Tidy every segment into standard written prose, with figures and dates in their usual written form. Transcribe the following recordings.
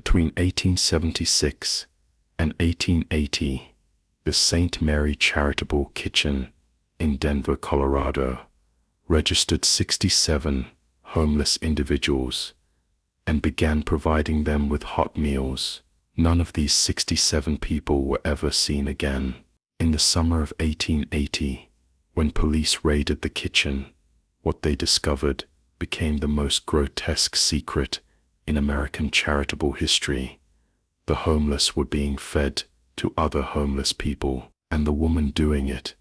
Between 1876 and 1880, the St. Mary Charitable Kitchen in Denver, Colorado, registered 67 homeless individuals and began providing them with hot meals. None of these 67 people were ever seen again. In the summer of 1880, when police raided the kitchen, what they discovered became the most grotesque secret in American charitable history. The homeless were being fed to other homeless people, and the woman doing it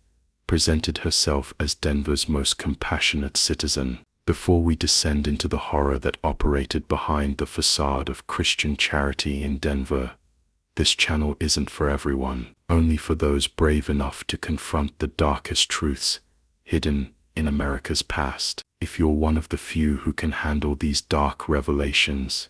presented herself as Denver's most compassionate citizen. Before we descend into the horror that operated behind the facade of Christian charity in Denver, this channel isn't for everyone, only for those brave enough to confront the darkest truths hidden in America's past. If you're one of the few who can handle these dark revelations,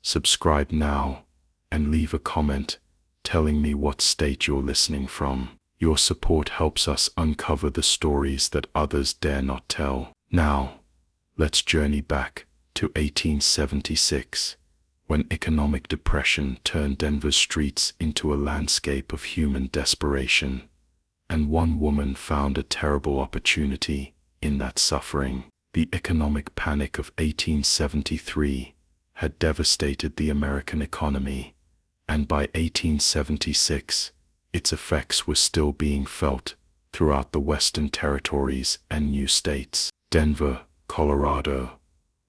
subscribe now and leave a comment telling me what state you're listening from. Your support helps us uncover the stories that others dare not tell. Now, let's journey back to 1876, when economic depression turned Denver's streets into a landscape of human desperation, and one woman found a terrible opportunity in that suffering. The economic panic of 1873 had devastated the American economy, and by 1876, its effects were still being felt throughout the Western territories and new states. Denver, Colorado,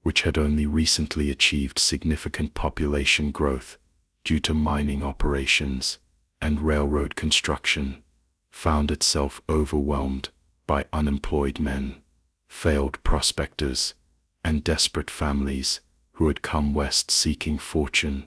which had only recently achieved significant population growth due to mining operations and railroad construction, found itself overwhelmed by unemployed men, failed prospectors, and desperate families who had come west seeking fortune,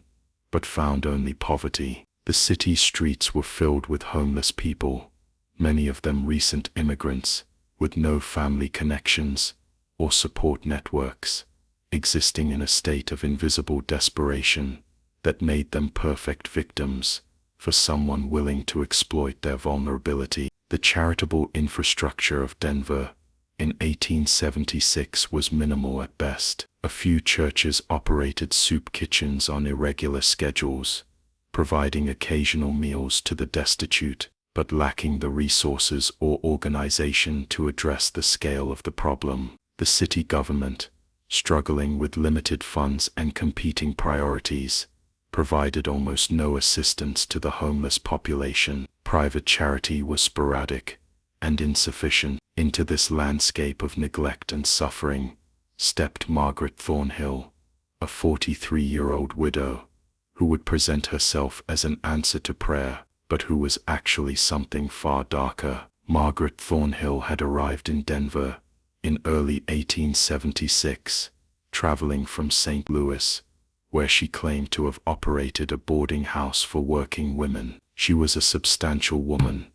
but found only poverty. The city's streets were filled with homeless people, many of them recent immigrants with no family connections or support networks, existing in a state of invisible desperation that made them perfect victims for someone willing to exploit their vulnerability. The charitable infrastructure of Denver in 1876 was minimal at best. A few churches operated soup kitchens on irregular schedules, providing occasional meals to the destitute, but lacking the resources or organization to address the scale of the problem. The city government, struggling with limited funds and competing priorities, provided almost no assistance to the homeless population. Private charity was sporadic and insufficient. Into this landscape of neglect and suffering stepped Margaret Thornhill, a 43-year-old widow, who would present herself as an answer to prayer, but who was actually something far darker. Margaret Thornhill had arrived in Denver in early 1876, traveling from St. Louis, where she claimed to have operated a boarding house for working women. She was a substantial woman,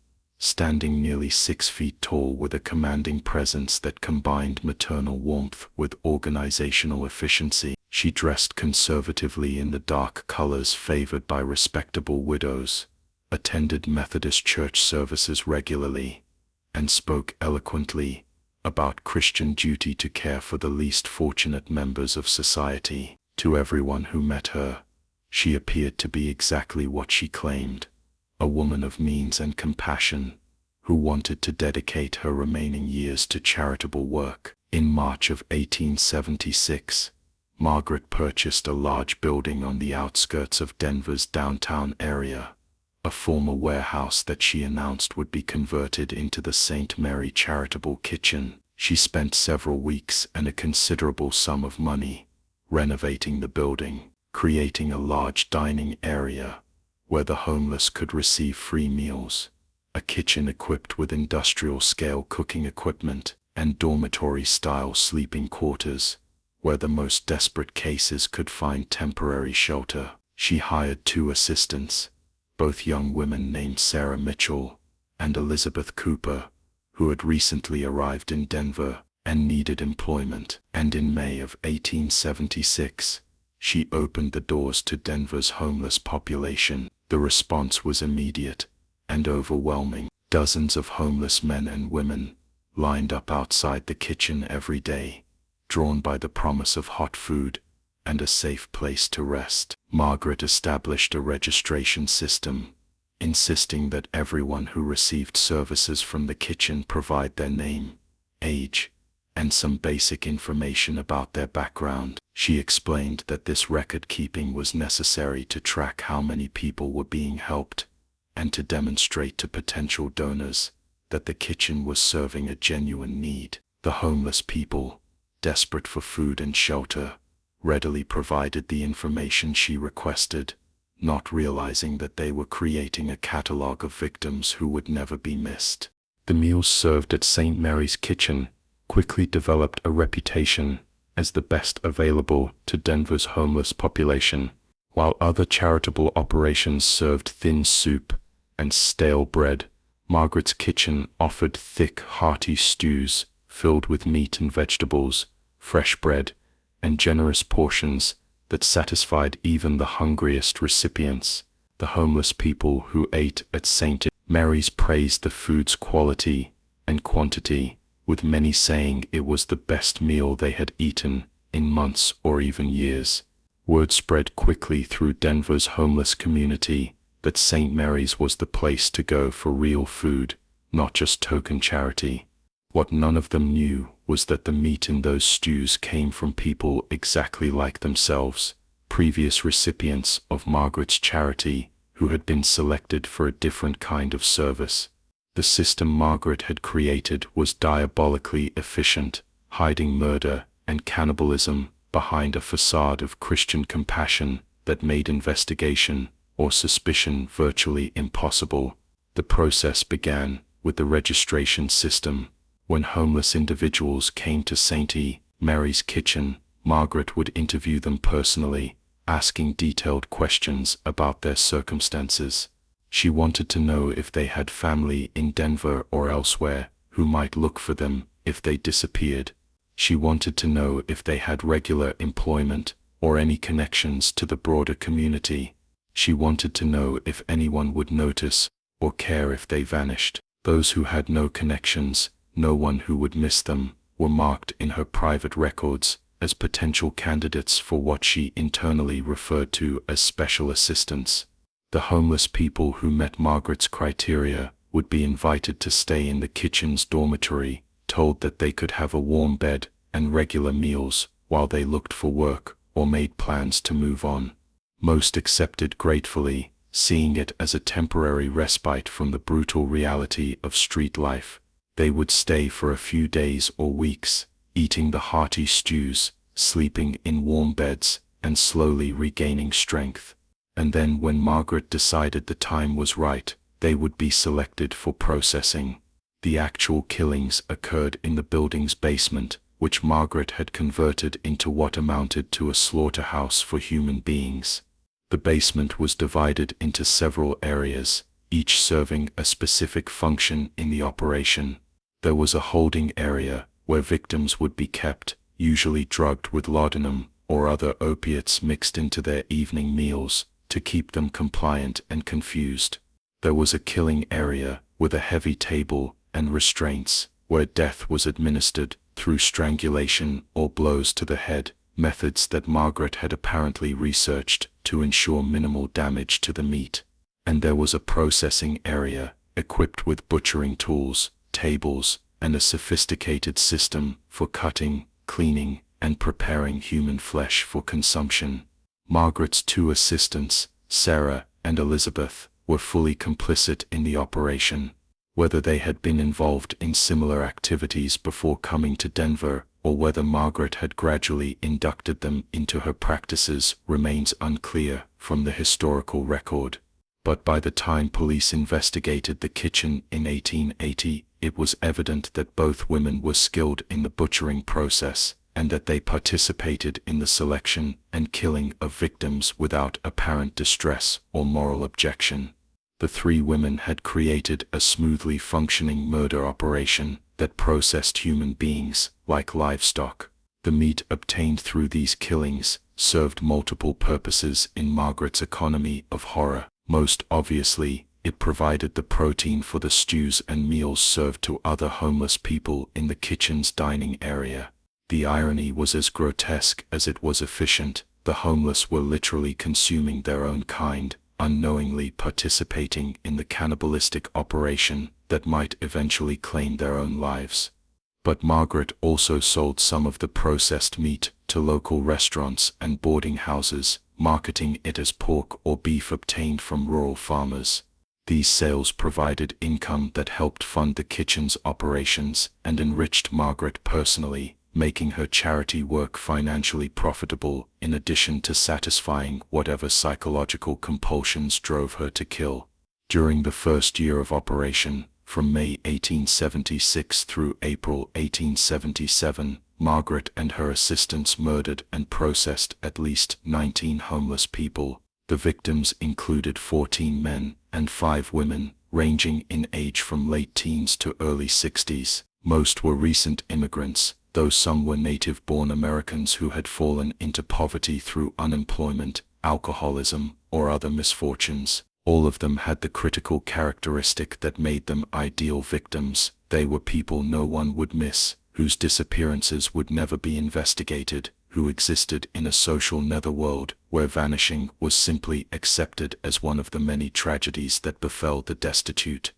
standing nearly 6 feet tall with a commanding presence that combined maternal warmth with organizational efficiency. She dressed conservatively in the dark colors favored by respectable widows, attended Methodist church services regularly, and spoke eloquently about Christian duty to care for the least fortunate members of society. To everyone who met her, she appeared to be exactly what she claimed, a woman of means and compassion, who wanted to dedicate her remaining years to charitable work. In March of 1876, Margaret purchased a large building on the outskirts of Denver's downtown area, a former warehouse that she announced would be converted into the St. Mary Charitable Kitchen. She spent several weeks and a considerable sum of money renovating the building, creating a large dining area where the homeless could receive free meals, a kitchen equipped with industrial-scale cooking equipment, and dormitory-style sleeping quarters, where the most desperate cases could find temporary shelter. She hired 2 assistants, both young women named Sarah Mitchell and Elizabeth Cooper, who had recently arrived in Denver and needed employment. And in May of 1876, she opened the doors to Denver's homeless population. The response was immediate and overwhelming. Dozens of homeless men and women lined up outside the kitchen every day, drawn by the promise of hot food and a safe place to rest. Margaret established a registration system, insisting that everyone who received services from the kitchen provide their name, age, and some basic information about their background. She explained that this record-keeping was necessary to track how many people were being helped, and to demonstrate to potential donors that the kitchen was serving a genuine need. The homeless people, desperate for food and shelter, readily provided the information she requested, not realizing that they were creating a catalogue of victims who would never be missed. The meals served at St. Mary's Kitchen quickly developed a reputation as the best available to Denver's homeless population, while other charitable operations served thin soup and stale bread. Margaret's Kitchen offered thick, hearty stews filled with meat and vegetables, fresh bread, and generous portions that satisfied even the hungriest recipients. The homeless people who ate at St. Mary's praised the food's quality and quantity, with many saying it was the best meal they had eaten in months or even years. Word spread quickly through Denver's homeless community that St. Mary's was the place to go for real food, not just token charity. What none of them knew was that the meat in those stews came from people exactly like themselves, previous recipients of Margaret's charity who had been selected for a different kind of service. The system Margaret had created was diabolically efficient, hiding murder and cannibalism behind a facade of Christian compassion that made investigation or suspicion virtually impossible. The process began with the registration system. When homeless individuals came to St. Mary's Kitchen, Margaret would interview them personally, asking detailed questions about their circumstances. She wanted to know if they had family in Denver or elsewhere who might look for them if they disappeared. She wanted to know if they had regular employment or any connections to the broader community. She wanted to know if anyone would notice or care if they vanished. Those who had no connections, no one who would miss them, were marked in her private records as potential candidates for what she internally referred to as special assistance. The homeless people who met Margaret's criteria would be invited to stay in the kitchen's dormitory, told that they could have a warm bed and regular meals while they looked for work or made plans to move on. Most accepted gratefully, seeing it as a temporary respite from the brutal reality of street life. They would stay for a few days or weeks, eating the hearty stews, sleeping in warm beds, and slowly regaining strength. And then when Margaret decided the time was right, they would be selected for processing. The actual killings occurred in the building's basement, which Margaret had converted into what amounted to a slaughterhouse for human beings. The basement was divided into several areas, each serving a specific function in the operation. There was a holding area where victims would be kept, usually drugged with laudanum or other opiates mixed into their evening meals to keep them compliant and confused. There was a killing area with a heavy table and restraints, where death was administered through strangulation or blows to the head, methods that Margaret had apparently researched to ensure minimal damage to the meat. And there was a processing area, equipped with butchering tools, tables, and a sophisticated system for cutting, cleaning, and preparing human flesh for consumption. Margaret's two assistants, Sarah and Elizabeth, were fully complicit in the operation. Whether they had been involved in similar activities before coming to Denver, or whether Margaret had gradually inducted them into her practices, remains unclear from the historical record. But by the time police investigated the kitchen in 1880, it was evident that both women were skilled in the butchering process, and that they participated in the selection and killing of victims without apparent distress or moral objection. The three women had created a smoothly functioning murder operation that processed human beings like livestock. The meat obtained through these killings served multiple purposes in Margaret's economy of horror. Most obviously, it provided the protein for the stews and meals served to other homeless people in the kitchen's dining area. The irony was as grotesque as it was efficient. the homeless were literally consuming their own kind, unknowingly participating in the cannibalistic operation that might eventually claim their own lives. But Margaret also sold some of the processed meat to local restaurants and boarding houses, marketing it as pork or beef obtained from rural farmers. These sales provided income that helped fund the kitchen's operations and enriched Margaret personally, making her charity work financially profitable in addition to satisfying whatever psychological compulsions drove her to kill. During the first year of operation, from May 1876 through April 1877, Margaret and her assistants murdered and processed at least 19 homeless people. The victims included 14 men and 5 women, ranging in age from late teens to early 60s. Most were recent immigrants, though some were native-born Americans who had fallen into poverty through unemployment, alcoholism, or other misfortunes. All of them had the critical characteristic that made them ideal victims. They were people no one would miss, whose disappearances would never be investigated, who existed in a social netherworld where vanishing was simply accepted as one of the many tragedies that befell the destitute.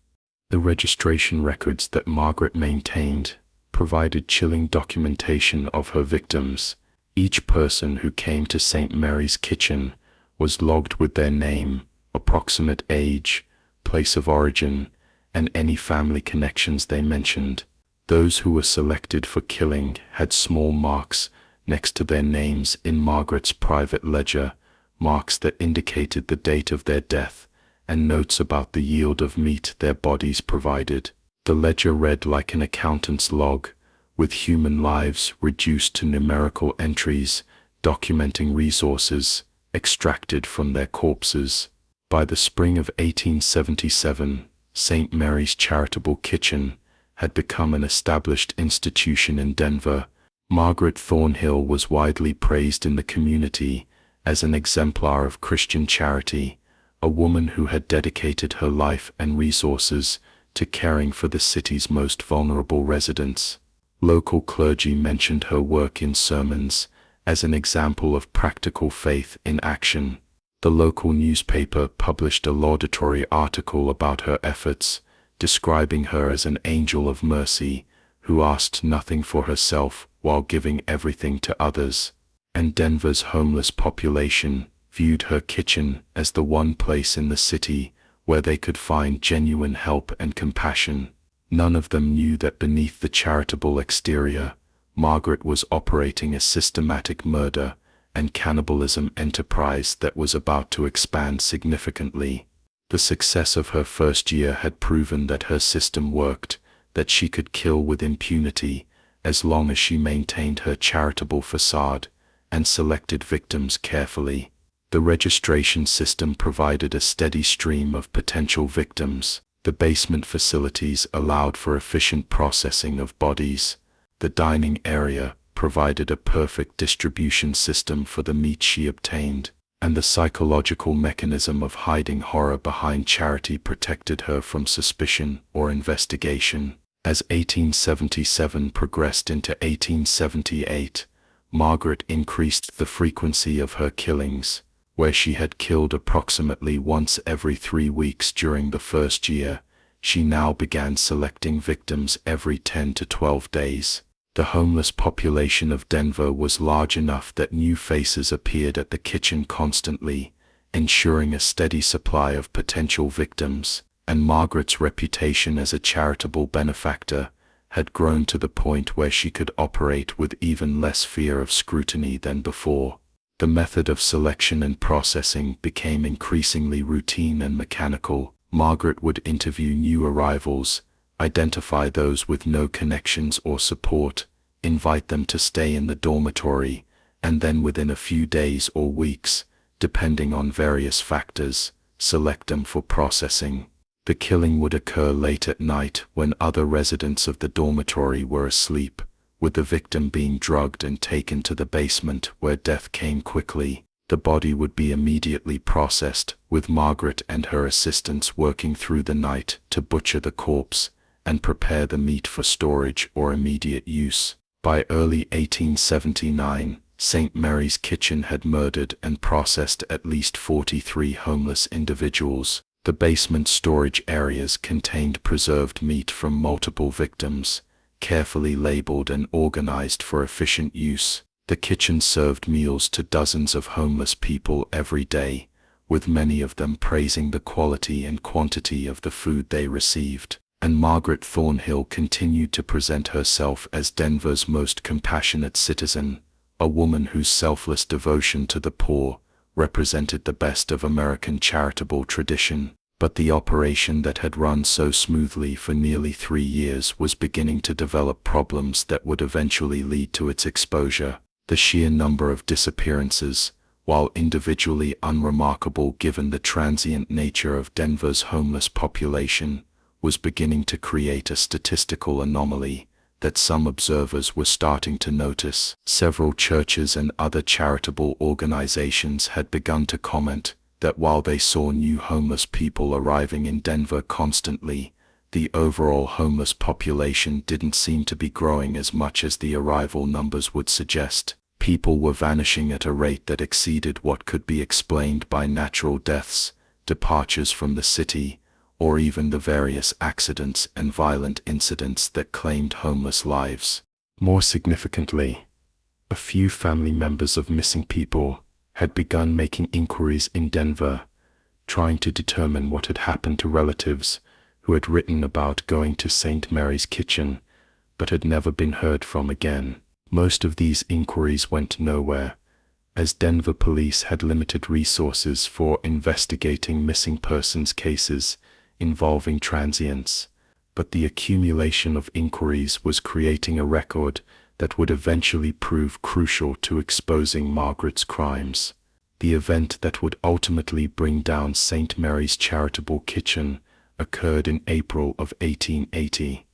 The registration records that Margaret maintained provided chilling documentation of her victims. Each person who came to St. Mary's Kitchen was logged with their name, approximate age, place of origin, and any family connections they mentioned. Those who were selected for killing had small marks next to their names in Margaret's private ledger, marks that indicated the date of their death, and notes about the yield of meat their bodies provided. The ledger read like an accountant's log, with human lives reduced to numerical entries, documenting resources extracted from their corpses. By the spring of 1877, St. Mary's Charitable Kitchen had become an established institution in Denver. Margaret Thornhill was widely praised in the community as an exemplar of Christian charity, a woman who had dedicated her life and resources to caring for the city's most vulnerable residents. Local clergy mentioned her work in sermons as an example of practical faith in action. The local newspaper published a laudatory article about her efforts, describing her as an angel of mercy who asked nothing for herself while giving everything to others. And Denver's homeless population viewed her kitchen as the one place in the city where they could find genuine help and compassion. None of them knew that beneath the charitable exterior, Margaret was operating a systematic murder and cannibalism enterprise that was about to expand significantly. The success of her first year had proven that her system worked, that she could kill with impunity as long as she maintained her charitable facade and selected victims carefully. The registration system provided a steady stream of potential victims. The basement facilities allowed for efficient processing of bodies. The dining area provided a perfect distribution system for the meat she obtained, and the psychological mechanism of hiding horror behind charity protected her from suspicion or investigation. As 1877 progressed into 1878, Margaret increased the frequency of her killings, where she had killed approximately once every 3 weeks during the first year. She now began selecting victims every 10 to 12 days. The homeless population of Denver was large enough that new faces appeared at the kitchen constantly, ensuring a steady supply of potential victims, and Margaret's reputation as a charitable benefactor had grown to the point where she could operate with even less fear of scrutiny than before. The method of selection and processing became increasingly routine and mechanical. Margaret would interview new arrivals, identify those with no connections or support, invite them to stay in the dormitory, and then within a few days or weeks, depending on various factors, select them for processing. The killing would occur late at night when other residents of the dormitory were asleep, with the victim being drugged and taken to the basement where death came quickly. The body would be immediately processed, with Margaret and her assistants working through the night to butcher the corpse and prepare the meat for storage or immediate use. By early 1879, St. Mary's Kitchen had murdered and processed at least 43 homeless individuals. The basement storage areas contained preserved meat from multiple victims, carefully labeled and organized for efficient use. The kitchen served meals to dozens of homeless people every day, with many of them praising the quality and quantity of the food they received. And Margaret Thornhill continued to present herself as Denver's most compassionate citizen, a woman whose selfless devotion to the poor represented the best of American charitable tradition. But the operation that had run so smoothly for nearly 3 years was beginning to develop problems that would eventually lead to its exposure. The sheer number of disappearances, while individually unremarkable given the transient nature of Denver's homeless population, was beginning to create a statistical anomaly that some observers were starting to notice. Several churches and other charitable organizations had begun to comment that while they saw new homeless people arriving in Denver constantly, the overall homeless population didn't seem to be growing as much as the arrival numbers would suggest. People were vanishing at a rate that exceeded what could be explained by natural deaths, departures from the city, or even the various accidents and violent incidents that claimed homeless lives. More significantly, a few family members of missing people had begun making inquiries in Denver, trying to determine what had happened to relatives who had written about going to St. Mary's Kitchen, but had never been heard from again. Most of these inquiries went nowhere, as Denver police had limited resources for investigating missing persons cases involving transients, but the accumulation of inquiries was creating a record that would eventually prove crucial to exposing Margaret's crimes. The event that would ultimately bring down St. Mary's Charitable Kitchen occurred in April of 1880,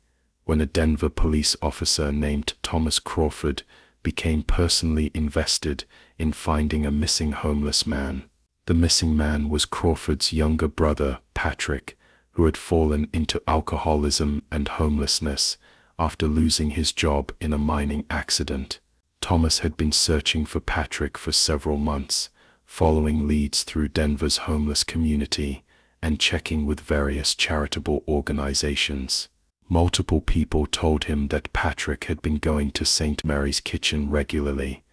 when a Denver police officer named Thomas Crawford became personally invested in finding a missing homeless man. The missing man was Crawford's younger brother, Patrick, who had fallen into alcoholism and homelessness after losing his job in a mining accident. Thomas had been searching for Patrick for several months, following leads through Denver's homeless community and checking with various charitable organizations. Multiple people told him that Patrick had been going to St. Mary's Kitchen regularly,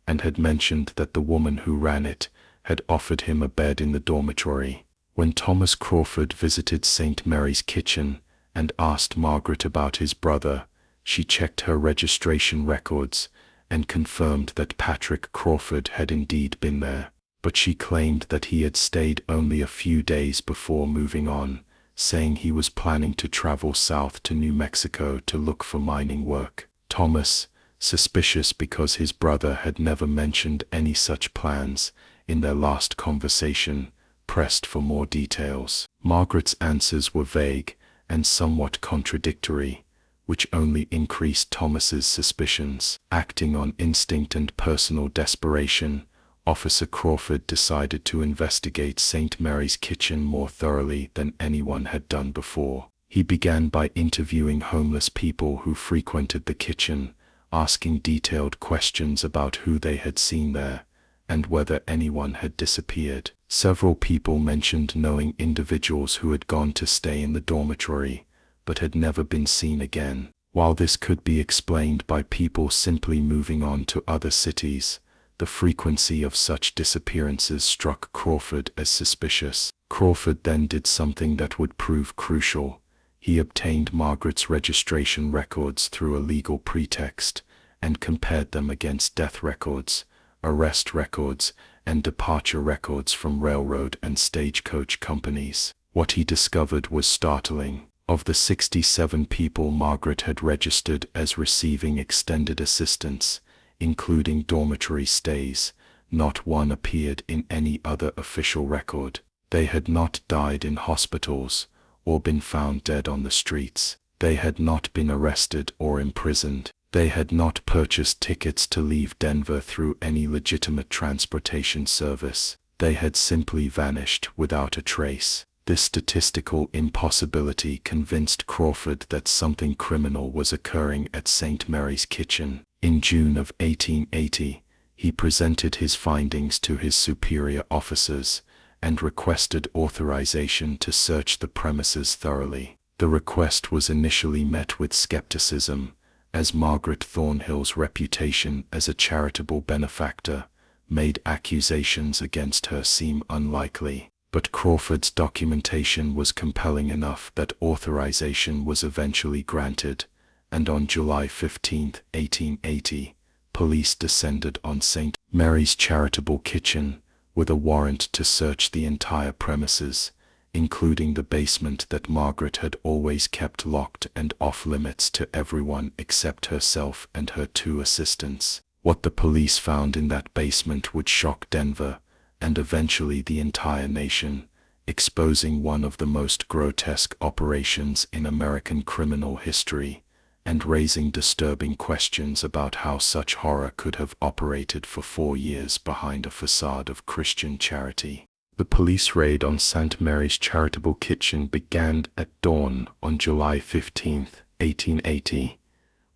and had mentioned that the woman who ran it had offered him a bed in the dormitory. When Thomas Crawford visited St. Mary's Kitchen and asked Margaret about his brother, she checked her registration records and confirmed that Patrick Crawford had indeed been there, but she claimed that he had stayed only a few days before moving on, saying he was planning to travel south to New Mexico to look for mining work. Thomas, suspicious because his brother had never mentioned any such plans in their last conversation, pressed for more details. Margaret's answers were vague and somewhat contradictory, which only increased Thomas's suspicions. Acting on instinct and personal desperation, Officer Crawford decided to investigate St. Mary's Kitchen more thoroughly than anyone had done before. He began by interviewing homeless people who frequented the kitchen, asking detailed questions about who they had seen there, and whether anyone had disappeared. Several people mentioned knowing individuals who had gone to stay in the dormitory, but had never been seen again. While this could be explained by people simply moving on to other cities, the frequency of such disappearances struck Crawford as suspicious. Crawford then did something that would prove crucial. He obtained Margaret's registration records through a legal pretext and compared them against death records, arrest records, and departure records from railroad and stagecoach companies. What he discovered was startling. Of the 67 people Margaret had registered as receiving extended assistance, including dormitory stays, not one appeared in any other official record. They had not died in hospitals or been found dead on the streets. They had not been arrested or imprisoned. They had not purchased tickets to leave Denver through any legitimate transportation service. They had simply vanished without a trace. This statistical impossibility convinced Crawford that something criminal was occurring at St. Mary's Kitchen. In June of 1880, He presented his findings to his superior officers and requested authorization to search the premises thoroughly. The request was initially met with skepticism, as Margaret Thornhill's reputation as a charitable benefactor made accusations against her seem unlikely. But Crawford's documentation was compelling enough that authorization was eventually granted, and on July 15, 1880, police descended on St. Mary's Charitable Kitchen with a warrant to search the entire premises, including the basement that Margaret had always kept locked and off-limits to everyone except herself and her 2 assistants. What the police found in that basement would shock Denver, and eventually the entire nation, exposing one of the most grotesque operations in American criminal history, and raising disturbing questions about how such horror could have operated for 4 years behind a facade of Christian charity. The police raid on St. Mary's Charitable Kitchen began at dawn on July 15, 1880,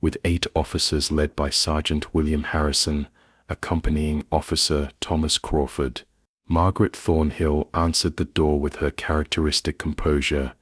with 8 officers led by Sergeant William Harrison, accompanying Officer Thomas Crawford. Margaret Thornhill answered the door with her characteristic composure,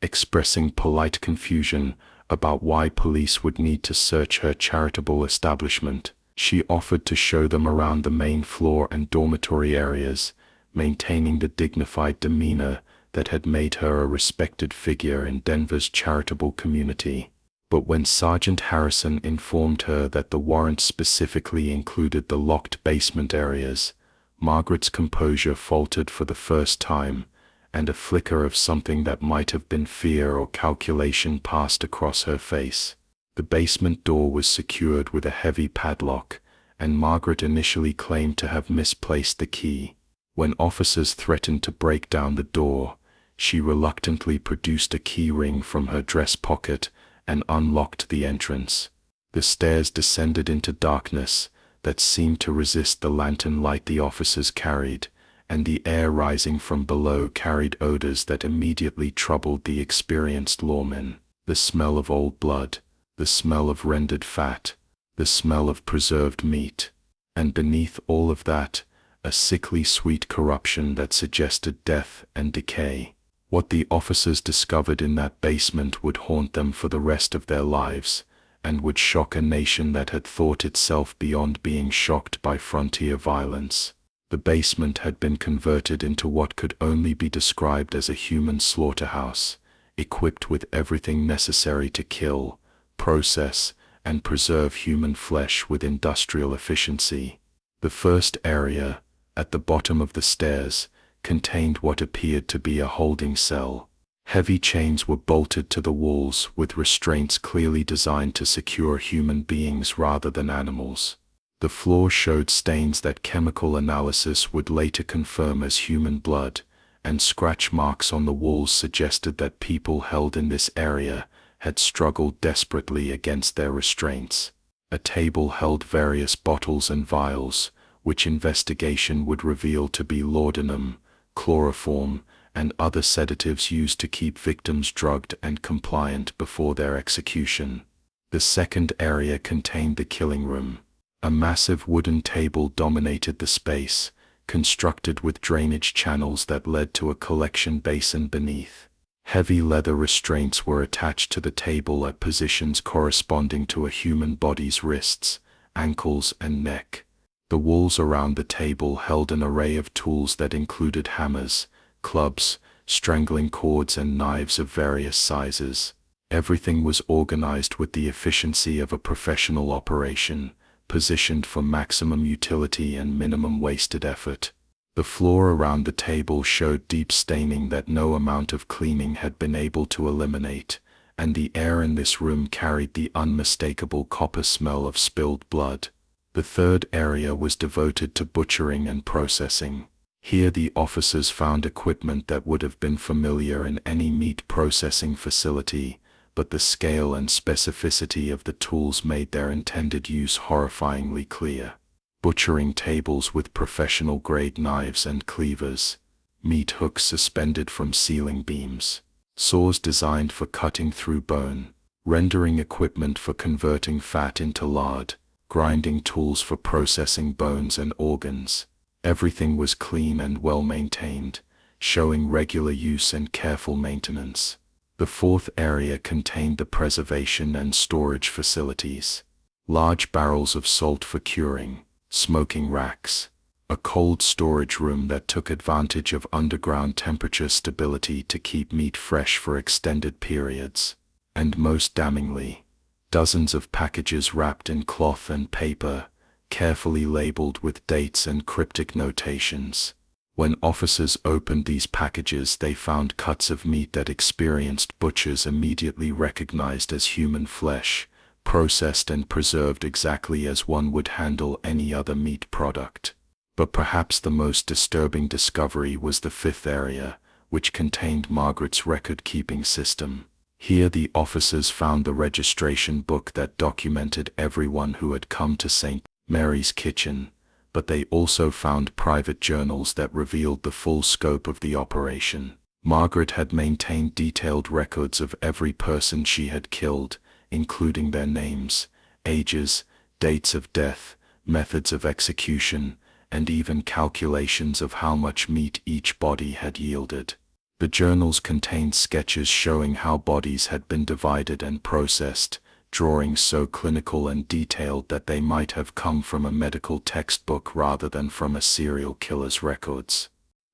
expressing polite confusion about why police would need to search her charitable establishment. She offered to show them around the main floor and dormitory areas, maintaining the dignified demeanor that had made her a respected figure in Denver's charitable community. But when Sergeant Harrison informed her that the warrant specifically included the locked basement areas, Margaret's composure faltered for the first time, and a flicker of something that might have been fear or calculation passed across her face. The basement door was secured with a heavy padlock, and Margaret initially claimed to have misplaced the key. When officers threatened to break down the door, she reluctantly produced a key ring from her dress pocket and unlocked the entrance. The stairs descended into darkness that seemed to resist the lantern light the officers carried, and the air rising from below carried odors that immediately troubled the experienced lawmen. The smell of old blood, the smell of rendered fat, the smell of preserved meat, and beneath all of that, a sickly sweet corruption that suggested death and decay. What the officers discovered in that basement would haunt them for the rest of their lives, and would shock a nation that had thought itself beyond being shocked by frontier violence. The basement had been converted into what could only be described as a human slaughterhouse, equipped with everything necessary to kill, process, and preserve human flesh with industrial efficiency. The first area, at the bottom of the stairs, contained what appeared to be a holding cell. Heavy chains were bolted to the walls with restraints clearly designed to secure human beings rather than animals. The floor showed stains that chemical analysis would later confirm as human blood, and scratch marks on the walls suggested that people held in this area had struggled desperately against their restraints. A table held various bottles and vials, which investigation would reveal to be laudanum, chloroform, and other sedatives used to keep victims drugged and compliant before their execution. The second area contained the killing room. A massive wooden table dominated the space, constructed with drainage channels that led to a collection basin beneath. Heavy leather restraints were attached to the table at positions corresponding to a human body's wrists, ankles, and neck. The walls around the table held an array of tools that included hammers, clubs, strangling cords, and knives of various sizes. Everything was organized with the efficiency of a professional operation, positioned for maximum utility and minimum wasted effort. The floor around the table showed deep staining that no amount of cleaning had been able to eliminate, and the air in this room carried the unmistakable copper smell of spilled blood. The third area was devoted to butchering and processing. Here the officers found equipment that would have been familiar in any meat processing facility, but the scale and specificity of the tools made their intended use horrifyingly clear. Butchering tables with professional-grade knives and cleavers, meat hooks suspended from ceiling beams, saws designed for cutting through bone, rendering equipment for converting fat into lard, grinding tools for processing bones and organs. Everything was clean and well maintained, showing regular use and careful maintenance. The fourth area contained the preservation and storage facilities. Large barrels of salt for curing, smoking racks, a cold storage room that took advantage of underground temperature stability to keep meat fresh for extended periods, and most damningly, dozens of packages wrapped in cloth and paper, carefully labeled with dates and cryptic notations. When officers opened these packages, they found cuts of meat that experienced butchers immediately recognized as human flesh, processed and preserved exactly as one would handle any other meat product. But perhaps the most disturbing discovery was the fifth area, which contained Margaret's record-keeping system. Here the officers found the registration book that documented everyone who had come to St. Mary's Kitchen, but they also found private journals that revealed the full scope of the operation. Margaret had maintained detailed records of every person she had killed, including their names, ages, dates of death, methods of execution, and even calculations of how much meat each body had yielded. The journals contained sketches showing how bodies had been divided and processed, drawings so clinical and detailed that they might have come from a medical textbook rather than from a serial killer's records.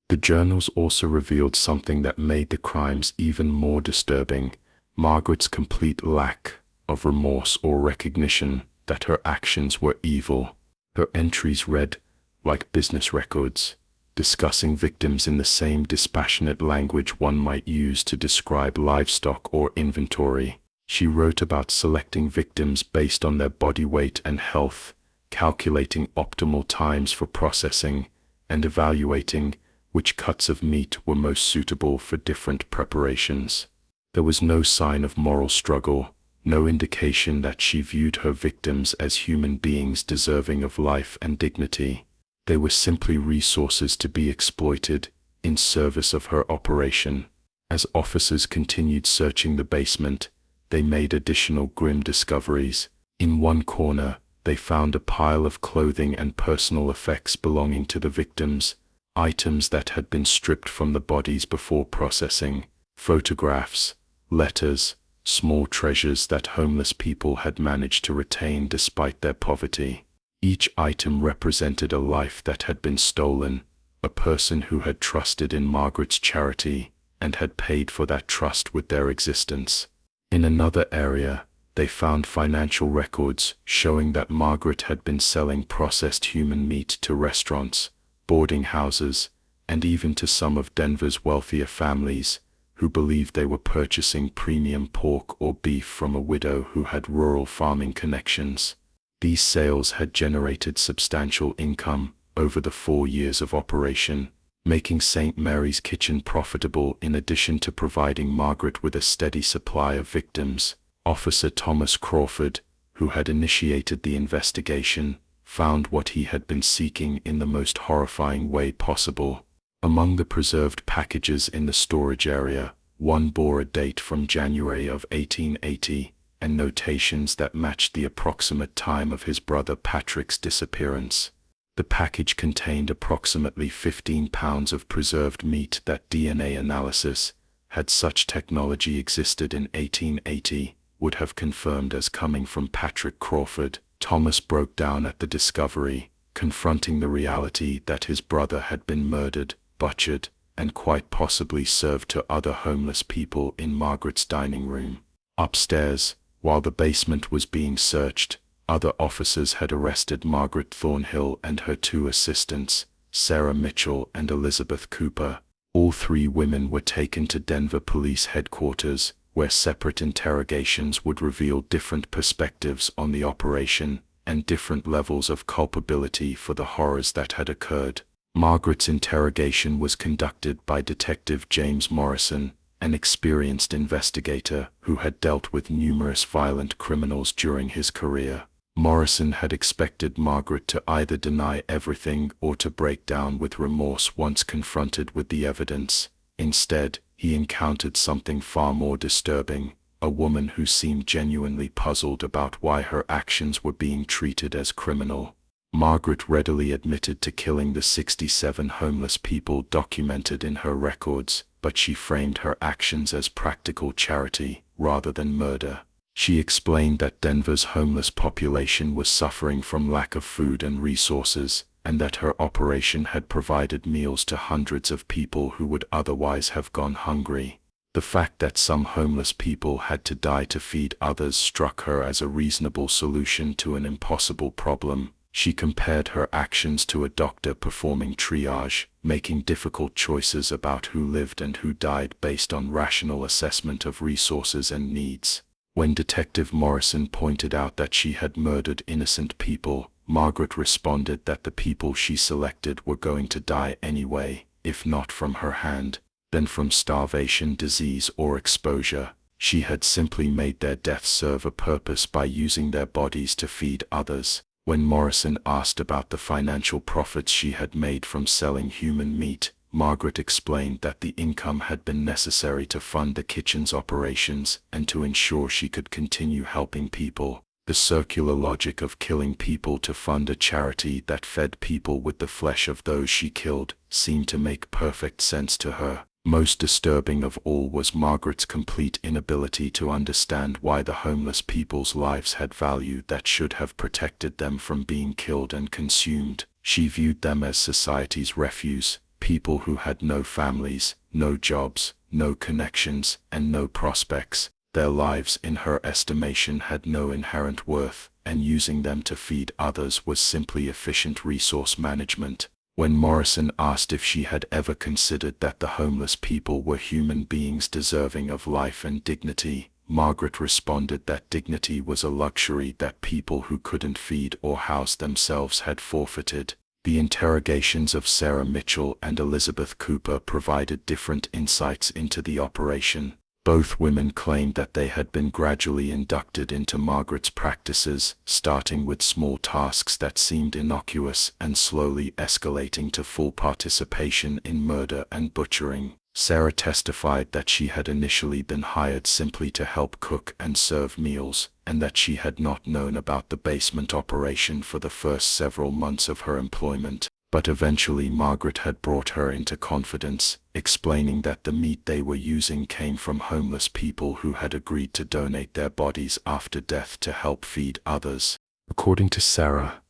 The journals also revealed something that made the crimes even more disturbing: Margaret's complete lack of remorse or recognition that her actions were evil. Her entries read like business records, discussing victims in the same dispassionate language one might use to describe livestock or inventory. She wrote about selecting victims based on their body weight and health, calculating optimal times for processing, and evaluating which cuts of meat were most suitable for different preparations. There was no sign of moral struggle, no indication that she viewed her victims as human beings deserving of life and dignity. They were simply resources to be exploited in service of her operation. As officers continued searching the basement, they made additional grim discoveries. In one corner, they found a pile of clothing and personal effects belonging to the victims, items that had been stripped from the bodies before processing, photographs, letters, small treasures that homeless people had managed to retain despite their poverty. Each item represented a life that had been stolen, a person who had trusted in Margaret's charity and had paid for that trust with their existence. In another area, they found financial records showing that Margaret had been selling processed human meat to restaurants, boarding houses, and even to some of Denver's wealthier families, who believed they were purchasing premium pork or beef from a widow who had rural farming connections. These sales had generated substantial income over the 4 years of operation, making St. Mary's Kitchen profitable in addition to providing Margaret with a steady supply of victims. Officer Thomas Crawford, who had initiated the investigation, found what he had been seeking in the most horrifying way possible. Among the preserved packages in the storage area, one bore a date from January of 1880, and notations that matched the approximate time of his brother Patrick's disappearance. The package contained approximately 15 pounds of preserved meat that DNA analysis, had such technology existed in 1880, would have confirmed as coming from Patrick Crawford. Thomas broke down at the discovery, confronting the reality that his brother had been murdered, butchered, and quite possibly served to other homeless people in Margaret's dining room. Upstairs, while the basement was being searched, other officers had arrested Margaret Thornhill and her 2 assistants, Sarah Mitchell and Elizabeth Cooper. All 3 women were taken to Denver Police Headquarters, where separate interrogations would reveal different perspectives on the operation and different levels of culpability for the horrors that had occurred. Margaret's interrogation was conducted by Detective James Morrison, an experienced investigator who had dealt with numerous violent criminals during his career. Morrison had expected Margaret to either deny everything or to break down with remorse once confronted with the evidence. Instead, he encountered something far more disturbing: a woman who seemed genuinely puzzled about why her actions were being treated as criminal. Margaret readily admitted to killing the 67 homeless people documented in her records, but she framed her actions as practical charity rather than murder. She explained that Denver's homeless population was suffering from lack of food and resources, and that her operation had provided meals to hundreds of people who would otherwise have gone hungry. The fact that some homeless people had to die to feed others struck her as a reasonable solution to an impossible problem. She compared her actions to a doctor performing triage, making difficult choices about who lived and who died based on rational assessment of resources and needs. When Detective Morrison pointed out that she had murdered innocent people, Margaret responded that the people she selected were going to die anyway, if not from her hand, then from starvation, disease, or exposure. She had simply made their death serve a purpose by using their bodies to feed others. When Morrison asked about the financial profits she had made from selling human meat, Margaret explained that the income had been necessary to fund the kitchen's operations and to ensure she could continue helping people. The circular logic of killing people to fund a charity that fed people with the flesh of those she killed seemed to make perfect sense to her. Most disturbing of all was Margaret's complete inability to understand why the homeless people's lives had value that should have protected them from being killed and consumed. She viewed them as society's refuse, people who had no families, no jobs, no connections, and no prospects. Their lives, in her estimation, had no inherent worth, and using them to feed others was simply efficient resource management. When Morrison asked if she had ever considered that the homeless people were human beings deserving of life and dignity, Margaret responded that dignity was a luxury that people who couldn't feed or house themselves had forfeited. The interrogations of Sarah Mitchell and Elizabeth Cooper provided different insights into the operation. Both women claimed that they had been gradually inducted into Margaret's practices, starting with small tasks that seemed innocuous and slowly escalating to full participation in murder and butchering. Sarah testified that she had initially been hired simply to help cook and serve meals, and that she had not known about the basement operation for the first several months of her employment. But eventually Margaret had brought her into confidence, explaining that the meat they were using came from homeless people who had agreed to donate their bodies after death to help feed others. According to Sarah,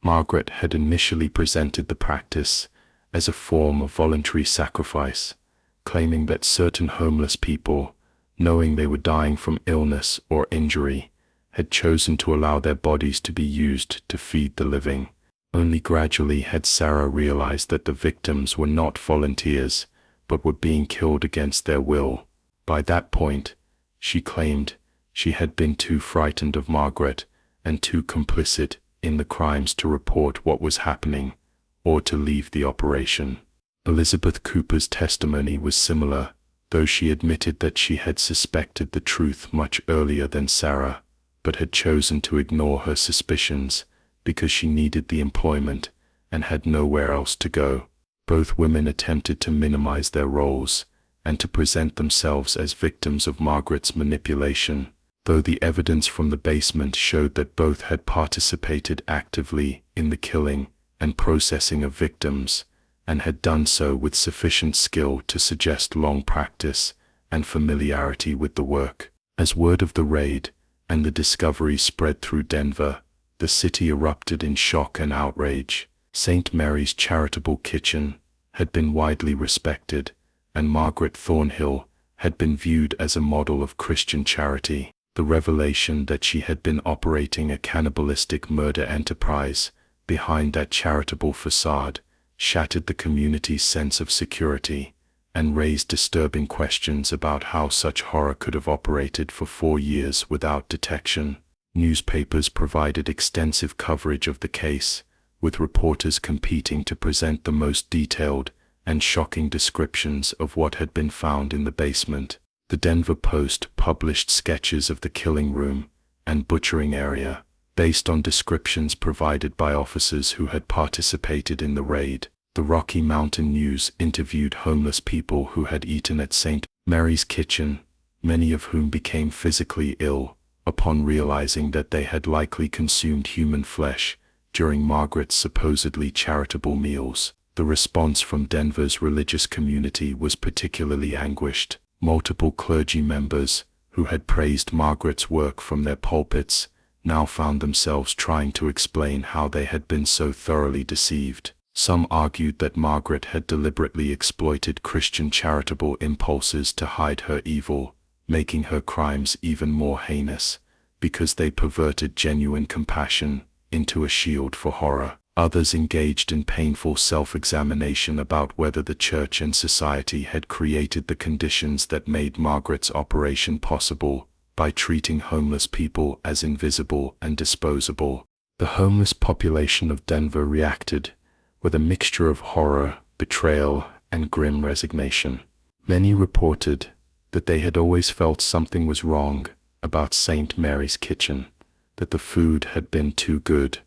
Margaret had initially presented the practice as a form of voluntary sacrifice, claiming that certain homeless people, knowing they were dying from illness or injury, had chosen to allow their bodies to be used to feed the living. Only gradually had Sarah realized that the victims were not volunteers, but were being killed against their will. By that point, she claimed, she had been too frightened of Margaret and too complicit in the crimes to report what was happening, or to leave the operation. Elizabeth Cooper's testimony was similar, though she admitted that she had suspected the truth much earlier than Sarah, but had chosen to ignore her suspicions because she needed the employment and had nowhere else to go. Both women attempted to minimize their roles and to present themselves as victims of Margaret's manipulation, though the evidence from the basement showed that both had participated actively in the killing and processing of victims, and had done so with sufficient skill to suggest long practice and familiarity with the work. As word of the raid and the discovery spread through Denver, the city erupted in shock and outrage. St. Mary's Charitable Kitchen had been widely respected, and Margaret Thornhill had been viewed as a model of Christian charity. The revelation that she had been operating a cannibalistic murder enterprise behind that charitable facade shattered the community's sense of security and raised disturbing questions about how such horror could have operated for 4 years without detection. Newspapers provided extensive coverage of the case, with reporters competing to present the most detailed and shocking descriptions of what had been found in the basement. The Denver Post published sketches of the killing room and butchering area, based on descriptions provided by officers who had participated in the raid. The Rocky Mountain News interviewed homeless people who had eaten at St. Mary's Kitchen, many of whom became physically ill upon realizing that they had likely consumed human flesh during Margaret's supposedly charitable meals. The response from Denver's religious community was particularly anguished. Multiple clergy members, who had praised Margaret's work from their pulpits, now found themselves trying to explain how they had been so thoroughly deceived. Some argued that Margaret had deliberately exploited Christian charitable impulses to hide her evil, making her crimes even more heinous, because they perverted genuine compassion into a shield for horror. Others engaged in painful self-examination about whether the church and society had created the conditions that made Margaret's operation possible by treating homeless people as invisible and disposable. The homeless population of Denver reacted with a mixture of horror, betrayal, and grim resignation. Many reported that they had always felt something was wrong about St. Mary's Kitchen, that the food had been too good,